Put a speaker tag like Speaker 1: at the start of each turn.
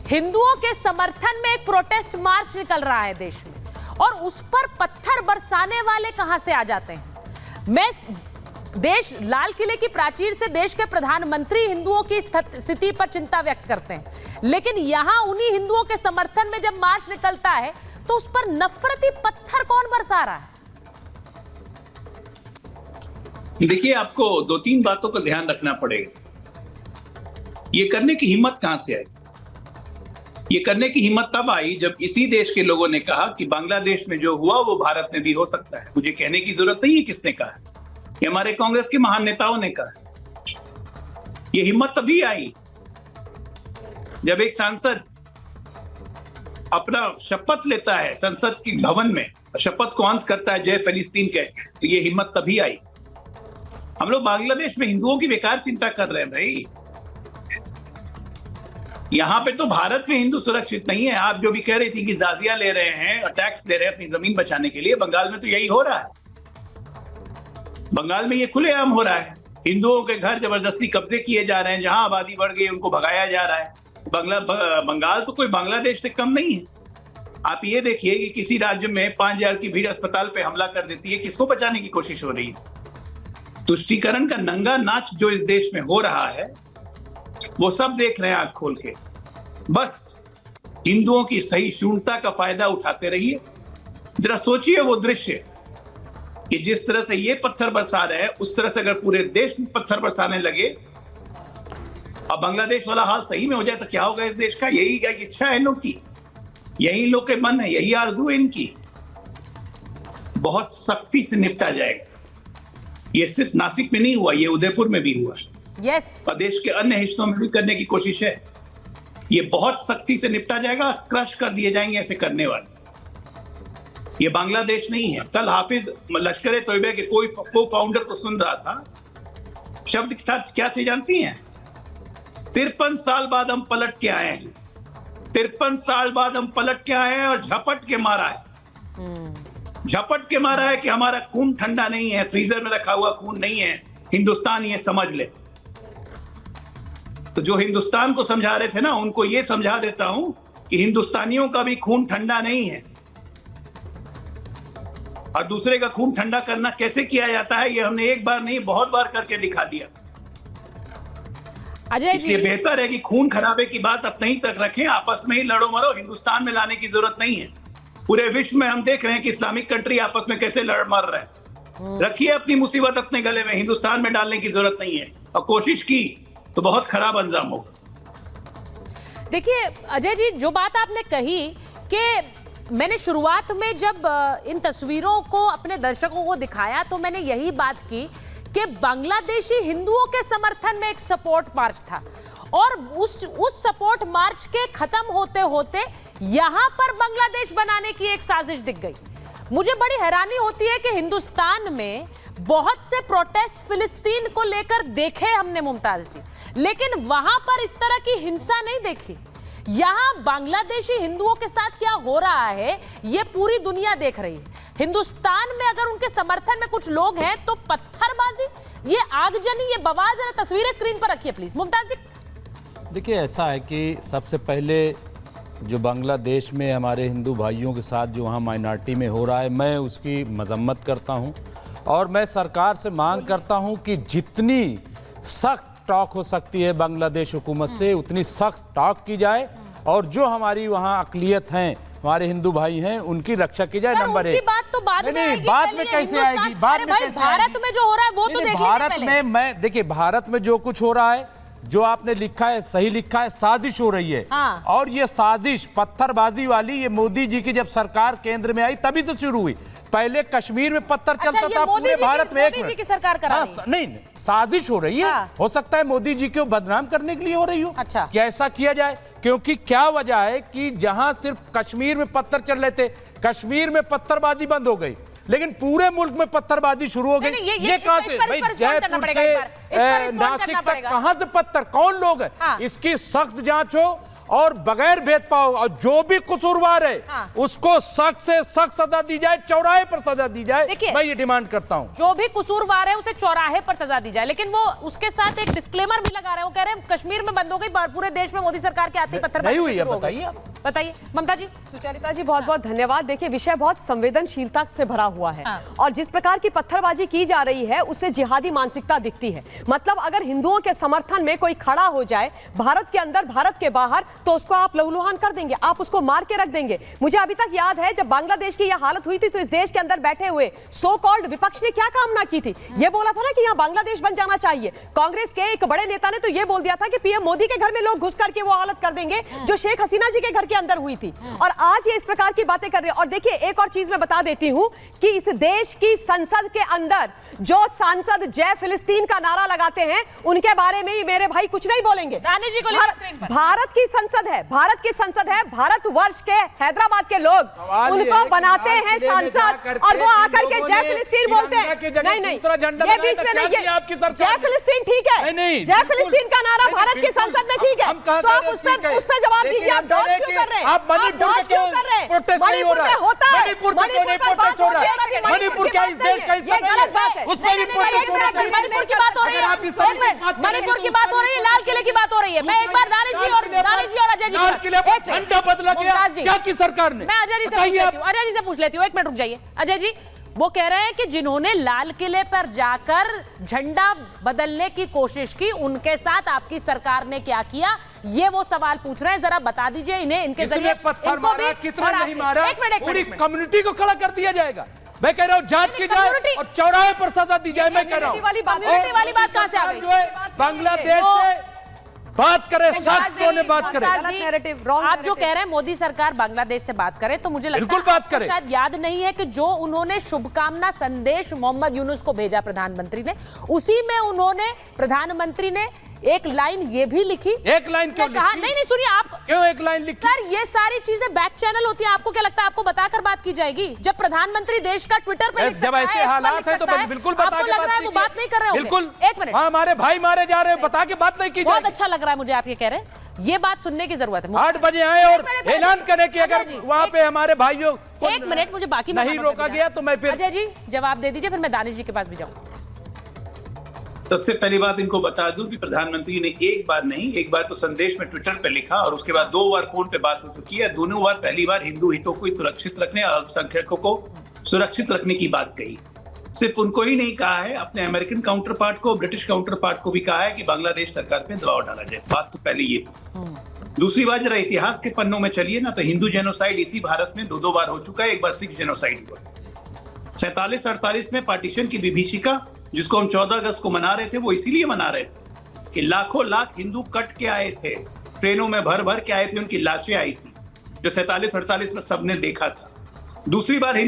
Speaker 1: हिंदुओं के समर्थन में एक प्रोटेस्ट मार्च निकल रहा है देश में, और उस पर पत्थर बरसाने वाले कहां से आ जाते हैं। लाल किले की प्राचीर से देश के प्रधानमंत्री हिंदुओं की स्थिति पर चिंता व्यक्त करते हैं, लेकिन यहां उन्हीं हिंदुओं के समर्थन में जब मार्च निकलता है तो उस पर नफरती पत्थर कौन बरसा रहा है?
Speaker 2: देखिए, आपको दो तीन बातों का ध्यान रखना पड़ेगा। ये करने की हिम्मत कहां से आई? ये करने की हिम्मत तब आई जब इसी देश के लोगों ने कहा कि बांग्लादेश में जो हुआ वो भारत में भी हो सकता है। मुझे कहने की जरूरत नहीं है किसने कहा है, ये हमारे कांग्रेस के महान नेताओं ने कहा। ये हिम्मत तभी आई जब एक सांसद अपना शपथ लेता है संसद के भवन में, शपथ को अंत करता है जय फिलिस्तीन कह के, तो ये हिम्मत तभी आई। हम लोग बांग्लादेश में हिंदुओं की बेकार चिंता कर रहे हैं भाई। यहां पे तो भारत में हिंदू सुरक्षित नहीं है। आप जो भी कह रही थी कि जाजिया ले रहे हैं और टैक्स दे रहे हैं अपनी जमीन बचाने के लिए, बंगाल में तो यही हो रहा है। बंगाल में ये खुलेआम हो रहा है। हिंदुओं के घर जबरदस्ती कब्जे किए जा रहे हैं, जहां आबादी बढ़ गई उनको भगाया जा रहा है। बंगाल तो कोई बांग्लादेश से कम नहीं है। आप ये देखिए कि किसी राज्य में 5000 की भीड़ अस्पताल पे हमला कर देती है, किसको बचाने की कोशिश हो रही है? तुष्टीकरण का नंगा नाच जो इस देश में हो रहा है वो सब देख रहे हैं आंख खोल के। बस हिंदुओं की सहिष्णुता का फायदा उठाते रहिए। जरा सोचिए वो दृश्य कि जिस तरह से ये पत्थर बरसा रहे हैं, उस तरह से अगर पूरे देश में पत्थर बरसाने लगे, अब बांग्लादेश वाला हाल सही में हो जाए तो क्या होगा इस देश का? यही क्या इच्छा है लोग की, यही लोग के मन है, यही आरज़ू है इनकी। बहुत सख्ती से निपटा जाएगा। ये सिर्फ नासिक में नहीं हुआ, ये उदयपुर में भी हुआ। और देश के अन्य हिस्सों में भी करने की कोशिश है। ये बहुत सख्ती से निपटा जाएगा, क्रश कर दिए जाएंगे ऐसे करने वाले। ये बांग्लादेश नहीं है। कल हाफिज लश्कर तोयबा के कोई फाउंडर को सुन रहा था, शब्द क्या थे जानती हैं? 53 साल बाद हम पलट के आए हैं। 53 साल बाद हम पलट के आए हैं और झपट के मारा है। झपट के मारा है कि हमारा खून ठंडा नहीं है, फ्रीजर में रखा हुआ खून नहीं है। हिंदुस्तान ये समझ ले। तो जो हिंदुस्तान को समझा रहे थे ना, उनको ये समझा देता हूं कि हिंदुस्तानियों का भी खून ठंडा नहीं है। और दूसरे का खून ठंडा करना कैसे किया जाता है, ये हमने एक बार नहीं बहुत बार करके दिखा दिया। इसलिए बेहतर है कि खून खराबे की बात अपने ही तक रखें, आपस में ही लड़ो मरो। हिंदुस्तान में लाने की जरूरत नहीं है। पूरे विश्व में हम देख रहे हैं कि इस्लामिक कंट्री आपस में कैसे लड़ मर रहे हैं। रखिए अपनी मुसीबत अपने गले में, हिंदुस्तान में डालने की जरूरत नहीं है। और कोशिश की तो बहुत खराब अंजाम होगा।
Speaker 1: देखिए अजय जी, जो बात आपने कही कि मैंने शुरुआत में जब इन तस्वीरों को अपने दर्शकों को दिखाया तो मैंने यही बात की कि बांग्लादेशी हिंदुओं के समर्थन में एक सपोर्ट मार्च था, और उस सपोर्ट मार्च के खत्म होते होते यहां पर बांग्लादेश बनाने की एक साजिश दिख गई। मुझे बड़ी हैरानी होती है कि हिंदुस्तान में बहुत से प्रोटेस्ट फिलिस्तीन को लेकर देखे हमने मुमताज जी, लेकिन वहां पर इस तरह की हिंसा नहीं देखी। यहां बांग्लादेशी हिंदुओं के साथ क्या हो रहा है ये पूरी दुनिया देख रही है। हिंदुस्तान में अगर उनके समर्थन में कुछ लोग हैं तो पत्थरबाजी, ये आगजनी, ये बवाल, जरा तस्वीरें स्क्रीन पर रखिए प्लीज मुमताज जी।
Speaker 3: देखिए, ऐसा है कि सबसे पहले जो बांग्लादेश में हमारे हिंदू भाइयों के साथ जो वहाँ माइनॉरिटी में हो रहा है, मैं उसकी मजम्मत करता हूँ। और मैं सरकार से मांग करता हूँ कि जितनी सख्त टॉक हो सकती है बांग्लादेश हुकूमत से, उतनी सख्त टॉक की जाए, और जो हमारी वहाँ अक़लियत हैं, हमारे हिंदू भाई हैं, उनकी रक्षा की जाए। नंबर एक।
Speaker 1: बात तो बाद में आएगी।
Speaker 3: बाद में कैसे आएगी? बाद में कैसे?
Speaker 1: भारत में जो हो रहा है वो तो देख लीजिए
Speaker 3: भारत में, मैं देखिए, भारत में जो कुछ हो रहा है, जो आपने लिखा है सही लिखा है, साजिश हो रही है।
Speaker 1: हाँ। और
Speaker 3: ये साजिश पत्थरबाजी वाली, ये मोदी जी की जब सरकार केंद्र में आई तभी से शुरू हुई। पहले कश्मीर में पत्थर चलता था, पूरे भारत में
Speaker 1: मोदी जी की सरकार करा रही है।
Speaker 3: नहीं, साजिश हो रही है।
Speaker 1: हाँ।
Speaker 3: हो सकता है मोदी जी को बदनाम करने के लिए हो रही हो।
Speaker 1: अच्छा।
Speaker 3: कि ऐसा किया जाए, क्योंकि क्या वजह है कि जहां सिर्फ कश्मीर में पत्थर चल रहे थे, कश्मीर में पत्थरबाजी बंद हो गई, लेकिन पूरे मुल्क में पत्थरबाजी शुरू हो गई। ये कहां से भाई? जयपुर से नासिक तक कहां से पत्थर, कौन लोग हैं? इसकी सख्त जांच हो और बगैर भेदभाव, और जो भी कसूरवार है
Speaker 1: हाँ।
Speaker 3: उसको सख्त से सख्त सजा दी जाए, चौराहे पर सजा दी जाए।
Speaker 1: देखिए,
Speaker 3: मैं ये डिमांड करता हूं
Speaker 1: जो भी कसूरवार है उसे चौराहे पर सजा दी जाए, लेकिन वो उसके साथ एक डिस्क्लेमर भी लगा रहे हैं। वो कह रहे हैं कश्मीर में बंद हो गई, पूरे देश में मोदी सरकार के आते ही पत्थरबाजी
Speaker 3: नहीं हुई है,
Speaker 1: शुरू हो गई।
Speaker 3: बताइए आप।
Speaker 1: बताइए ममता जी।
Speaker 4: सुचरिता जी बहुत बहुत धन्यवाद। देखिए, विषय बहुत संवेदनशीलता से भरा हुआ है
Speaker 1: हाँ।
Speaker 4: और जिस प्रकार की पत्थरबाजी की जा रही है उससे जिहादी मानसिकता दिखती है। मतलब अगर हिंदुओं के समर्थन में कोई खड़ा हो जाए भारत के अंदर भारत के बाहर, तो उसको आप लहूलुहान कर देंगे, आप उसको मार के रख देंगे। मुझे अभी तक याद है जब बांग्लादेश की यह हालत हुई थी तो इस देश के अंदर बैठे हुए सो कॉल्ड विपक्ष ने क्या कामना की थी, यह बोला था ना कि यहाँ बांग्लादेश बन जाना चाहिए। कांग्रेस के एक बड़े नेता ने तो यह बोल दिया था कि पीएम मोदी के घर में लोग घुस करके वो हालत कर देंगे जो शेख हसीना जी के घर के अंदर हुई थी। और आज ये इस प्रकार की बातें कर रहे हैं। और देखिए, एक और चीज मैं बता देती हूं कि इस देश की संसद के अंदर जो सांसद जय फिलिस्तीन का नारा लगाते हैं उनके बारे में मेरे भाई कुछ नहीं बोलेंगे।
Speaker 1: दानिश जी को ले स्क्रीन पर।
Speaker 4: भारत की संसद है, भारत की संसद है, भारतवर्ष के हैदराबाद के लोग उनको बनाते हैं सांसद और वो आकर के जय फिलिस्तीन बोलते हैं। नहीं नहीं, ये बीच में नहीं, ये जय फिलिस्तीन ठीक है, जय फिलिस्तीन का नारा भारत की संसद में ठीक है, तो आप उस पर जवाब दीजिए। आप डॉज क्यों कर रहे हैं?
Speaker 3: आप मणिपुर
Speaker 4: क्यों कर रहे हैं? मणिपुर में होता है,
Speaker 3: मणिपुर में क्यों नहीं प्रोटेस्ट हो रहा है? मणिपुर क्या इस देश का हिस्सा नहीं है?
Speaker 4: बात है।
Speaker 3: उसमें भी प्रोटेस्ट होना चाहिए।
Speaker 1: मणिपुर की बात हो रही है, मणिपुर की बात हो रही है, लाल किले की बात हो रही है। मैं एक बार दानिश जी और अजय जी,
Speaker 3: लाल किले पर झंडा बदला गया क्या की सरकार ने?
Speaker 1: मैं अजय जी से पूछ लेती हूँ, अजय जी से पूछ लेती हूँ, एक मिनट रुक जाइए। अजय जी, वो कह रहे हैं कि जिन्होंने लाल किले पर जाकर झंडा बदलने की कोशिश की उनके साथ आपकी सरकार ने क्या किया, ये वो सवाल पूछ रहे हैं। जरा बता दीजिए इन्हें, इनके जरिए
Speaker 3: पत्थर मारा, किसने नहीं मारा,
Speaker 1: एक मिनट
Speaker 3: पूरी कम्युनिटी को खड़ा कर दिया जाएगा। मैं कह रहा हूँ जांच की जाए और चौराहे पर सजा दी जाए। मैं कह रहा हूँ
Speaker 1: कम्युनिटी वाली बात कहां से आ गई?
Speaker 3: जो है बांग्लादेश से बात करें, सख्त ने बात करें।
Speaker 1: आप जो कह रहे हैं मोदी सरकार बांग्लादेश से बात करे, तो मुझे लगता है
Speaker 3: बिल्कुल बात करें।
Speaker 1: शायद याद नहीं है कि जो उन्होंने शुभकामना संदेश मोहम्मद यूनुस को भेजा प्रधानमंत्री ने, उसी में उन्होंने प्रधानमंत्री ने एक लाइन ये भी लिखी।
Speaker 3: एक लाइन क्यों
Speaker 1: कहा
Speaker 3: लिखी?
Speaker 1: नहीं सुनिए, आप
Speaker 3: क्यों एक लाइन लिखी?
Speaker 1: सर, ये सारी चीजें बैक चैनल होती है। आपको क्या लगता है आपको बताकर बात की जाएगी? जब प्रधानमंत्री देश का ट्विटर पे लिख
Speaker 3: जब
Speaker 1: सकता
Speaker 3: ऐसे
Speaker 1: है,
Speaker 3: हालात है तो बिल्कुल बता के
Speaker 1: आपको लग रहा है वो बात नहीं कर रहे होंगे?
Speaker 3: बिल्कुल।
Speaker 1: एक मिनट,
Speaker 3: हाँ, हमारे भाई मारे जा रहे हैं, बता के बात नहीं की
Speaker 1: बहुत
Speaker 3: जाएगी।
Speaker 1: अच्छा लग रहा है मुझे आप ये कह रहे हैं। ये बात सुनने की जरूरत है।
Speaker 3: 8 बजे आए और ऐलान करें कि अगर वहाँ पे हमारे भाइयों को
Speaker 1: एक मिनट, मुझे बाकी
Speaker 3: नहीं रोका गया तो मैं फिर
Speaker 1: अजय जी जवाब दे दीजिए, फिर मैं दानिश जी के पास भी जाऊँ।
Speaker 2: सबसे पहली बात इनको बता दूं कि प्रधानमंत्री ने एक बार नहीं, एक बार तो संदेश में ट्विटर पे लिखा और उसके बाद 2 बार फोन पे बात हो चुकी है। दोनों बार पहली बार हिंदू हितों को सुरक्षित रखने और अल्पसंख्यकों को सुरक्षित रखने की बात कही। सिर्फ उनको ही नहीं कहा है, अपने अमेरिकन काउंटर पार्ट को, ब्रिटिश काउंटर पार्ट को भी कहा है कि बांग्लादेश सरकार पे दबाव डाला जाए। बात तो पहले ये। दूसरी बात, जरा इतिहास के पन्नों में चलिए ना, तो हिंदू जेनोसाइड इसी भारत में 2 बार हो चुका है। एक बार सिख जेनोसाइड हुआ 47-48 में, पार्टीशन की विभीषिका जिसको हम 14 अगस्त को मना रहे थे, वो इसीलिए मना रहे थे कि लाखों लाख हिंदू कट के आए थे, ट्रेनों में भर भर के आए थे, उनकी लाशें आई थी, जो 47-48 में सबने देखा था। दूसरी बार हिंदू